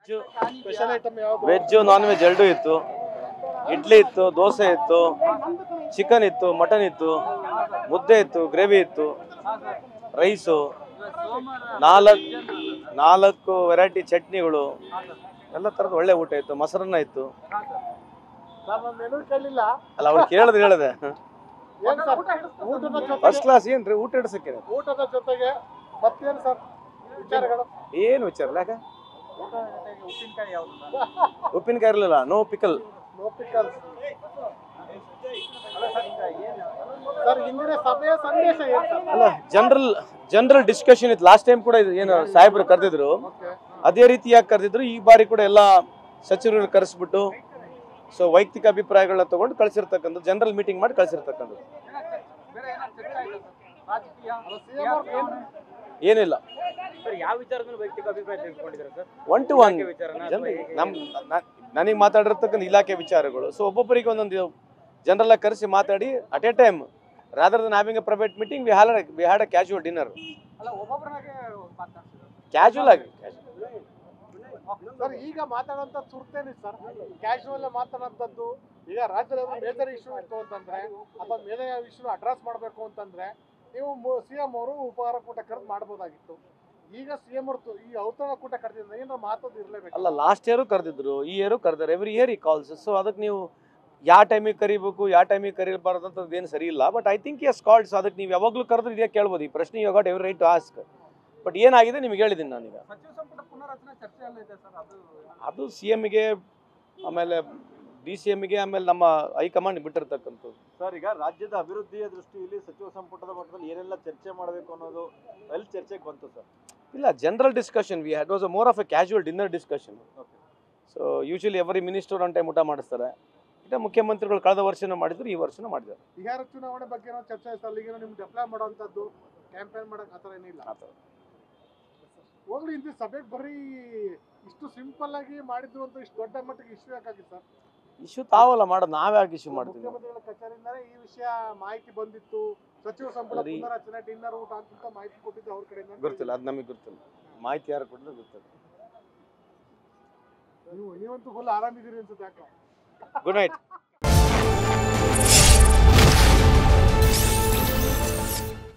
Special item ಯಾವುದು? Veg non veg ಎರಡೂ ಇತ್ತು. ಇಡ್ಲಿ ಇತ್ತು, ದೋಸೆ ಇತ್ತು, ಚಿಕನ್ ಇತ್ತು, ಮಟನ್ ಇತ್ತು, ಮುದ್ದೆ ಇತ್ತು, ಗ್ರೇವಿ ಇತ್ತು, ರೈಸು, ನಾಲ್ಕು ವೆರೈಟಿ ಚಟ್ನಿಗಳು, ಎಲ್ಲ ಥರದ ಒಳ್ಳೆ ಊಟ ಇತ್ತು. ಮೊಸರನ್ನ ಇತ್ತು. ಮೆನು ಕೇಳಿಲ್ಲ ಅಲ್ಲ, ಅವ್ರು ಹೇಳಿದೆ ಏನ್ ಸರ್ ಊಟದ ಜೊತೆಗೆ ಫಸ್ಟ್ ಕ್ಲಾಸ್ ಏನ್ರಿ ಊಟ ಇಡ್ಸಕ್ಕೆ. ಊಟದ ಜೊತೆಗೆ ಮತ್ತೇನು ಸರ್ ವಿಚಾರಗಳು? ಏನು ವಿಚಾರ ಇಲ್ಲ. ಯಾಕೆ ಊಟದ ಜೊತೆಗೆ ಉಪ್ಪಿನಕಾಯಿ ಯಾವುದು ಉಪ್ಪಿನಕಾಯಿ ಇರಲಿಲ್ಲ, no pickle. No pickles. Sir ಇಂದಿನ ಸಭೆಯ ಸಂದೇಶ ಏನು ಸರ್? ಅಲ್ಲ, ಜನರಲ್ ಡಿಸ್ಕಷನ್ ಇತ್ತು. ಲಾಸ್ಟ್ ಟೈಮ್ ಕೂಡ ಏನು ಸಾಹೇಬ್ರು ಕರೆದಿದ್ರು, ಅದೇ ರೀತಿಯಾಗಿ ಕರೆದಿದ್ರು. ಈ ಬಾರಿ ಕೂಡ ಎಲ್ಲ ಸಚಿವರನ್ನು ಕರೆಸ್ಬಿಟ್ಟು ಸೊ ವೈಯಕ್ತಿಕ ಅಭಿಪ್ರಾಯಗಳನ್ನ ತಗೊಂಡು ಕಳಿಸಿರ್ತಕ್ಕಂಥ, ಜನರಲ್ ಮೀಟಿಂಗ್ ಮಾಡಿ ಕಳಿಸಿರ್ತಕ್ಕಂಥದ್ದು. ಏನಿಲ್ಲ. ಒನ್ ಟು ಒನ್ ನನಗೆ ಮಾತಾಡಿರ್ತಕ್ಕಂಥ ಇಲಾಖೆ ವಿಚಾರಗಳು. ಸೊ ಒಬ್ಬೊಬ್ಬರಿಗೆ ಒಂದೊಂದು ಜನರಲ್ಲ ಕರೆಸಿ ಮಾತಾಡಿ at A time, rather than having A private meeting, we had a casual dinner. Casual ಆಗಿ. ಸರ್ ಈಗ ಮಾತಾಡೋಂಥ ಸುರ್ತೇನೆ ಸರ್, ಕ್ಯಾಶುವಲ್ ಮಾತಾಡೋಂಥದ್ದು. ಈಗ ರಾಜ್ಯದಲ್ಲಿ ಮೇಜರ್ ಇಶ್ಯೂ ಇತ್ತು ಅಂತಂದ್ರೆ ಅಥವಾ ಮೇಜರ್ ಇಶ್ಯೂ ಅಡ್ರೆಸ್ ಮಾಡಬೇಕು ಅಂತಂದ್ರೆ ನೀವು ಸಿಎಂ ಅವರು ಉಪಹಾರ ಕೂಟ ಕರೆದು ಮಾಡ್ಬೋದಾಗಿತ್ತು. ಈಗ ಸಿಎಂ ಅವರು ಈ ಔತಣ ಕೂಟ ಕರೆದಿದ್ರೆ ಏನಾರ ಮಾತಾಡೋದು ಇರಲೇಬೇಕು. ಅಲ್ಲ, ಲಾಸ್ಟ್ ಇಯರು ಕರೆದಿದ್ರು, ಈ ಇಯರು ಕರೆದಾರೆ. ಎವ್ರಿ ಇಯರ್ ಈ ಕಾಲ್ಸ್. ಸೊ ಅದಕ್ಕೆ ನೀವು ಯಾವ ಟೈಮಿಗೆ ಕರಿಬೇಕು, ಯಾವ ಟೈಮಿಗೆ ಕರೀಬಾರ್ದು ಅಂತದ್ದು ಏನು ಸರಿ ಇಲ್ಲ. But I think is called. So ಅದಕ್ಕೆ ನೀವು ಯಾವಾಗಲೂ ಕರೆದ್ರೆ ಇದೇ ಕೇಳ್ಬೋದು. ಈ ಪ್ರಶ್ನೆ you got every right to ask. But ಏನಾಗಿದೆ ನಿಮ್ಗೆ ಹೇಳಿದ್ದೀನಿ ನಾನೀಗ. ಸಚಿವ ಸಂಪುಟ ಪುನರಚನೆ ಚರ್ಚೆ ಇದೆ ಸರ್. ಅದು CMಗೆ, ಆಮೇಲೆ DCMಗೆ, ಆಮೇಲೆ ನಮ್ಮ ಹೈಕಮಾಂಡ್ ಬಿಟ್ಟಿರ್ತಕ್ಕಂಥದ್ದು. ಸರ್, ಈಗ ರಾಜ್ಯದ ಅಭಿವೃದ್ಧಿಯ ದೃಷ್ಟಿಯಲ್ಲಿ ಸಚಿವ ಸಂಪುಟದ ಮಟ್ಟದಲ್ಲಿ ಏನೆಲ್ಲ ಚರ್ಚೆ ಮಾಡಬೇಕು ಅನ್ನೋದು ಎಲ್ಲಿ ಚರ್ಚೆಗೆ ಬಂತು ಸರ್? ಇಲ್ಲ, general discussion. It was more of A casual dinner discussion. So usually every minister one time ಊಟ ಮಾಡಿಸ್ತಾರೆ. ಈಗ ಮುಖ್ಯಮಂತ್ರಿಗಳು ಕಳೆದ ವರ್ಷನೂ ಮಾಡಿದ್ರು, ಈ ವರ್ಷನೂ ಮಾಡಿದ್ದಾರೆ. ಬಿಹಾರ ಚುನಾವಣೆ ಬಗ್ಗೆ ಏನೋ ಚರ್ಚೆ ಆಯ್ತು. ಅಲ್ಲಿಗೆ ನಿಮ್ಗೆ ಅಪ್ಲೈ ಮಾಡೋವಂಥದ್ದು, ಕ್ಯಾಂಪೇನ್ ಮಾಡೋಕೆ ಆ ಥರ ಏನಿಲ್ಲ. ಹೋಗ್ಲಿ, ಇಂಥ ಸಭೆಗೆ ಬರೀ ಇಷ್ಟು ಸಿಂಪಲ್ ಆಗಿ ಮಾಡಿದ್ರು ಅಂತ ಇಷ್ಟು ದೊಡ್ಡ ಮಟ್ಟಿಗೆ ಇಶ್ಯೂ ಯಾಕಾಗಿ ಸರ್? ಇಶ್ಯೂ ತಾವಲ್ಲ ಮಾಡೋದು, ನಾವ್ಯಾಕೆ ಇಶ್ಯೂ ಮಾಡ್ತೀವಿ? ಮುಖ್ಯಮಂತ್ರಿಗಳ ಕಚೇರಿಯಿಂದಲೇ ಈ ವಿಷಯ ಮಾಹಿತಿ ಬಂದಿತ್ತು. ಸಚಿವ ಸಂಪುಟ ಪುನರಚನೆ ಡಿನ್ನರ್ ಊಟ ಅಂತ ಮಾಹಿತಿ ಕೊಟ್ಟಿದ್ದು ಅವ್ರ ಕಡೆಯಿಂದ. ಗೊತ್ತಿಲ್ಲ, ಅದು ನಮಗೆ ಗೊತ್ತಿಲ್ಲ. ಮಾಹಿತಿ ಯಾರು ಕೊಟ್ಟಿದ್ರೆ ಗೊತ್ತಿಲ್ಲ. ನೀವಂತೂ ಫುಲ್ ಆರಾಮಿದ್ದೀರಿ ಅನ್ಸುತ್ತೆ. ಯಾಕೆ? Good night.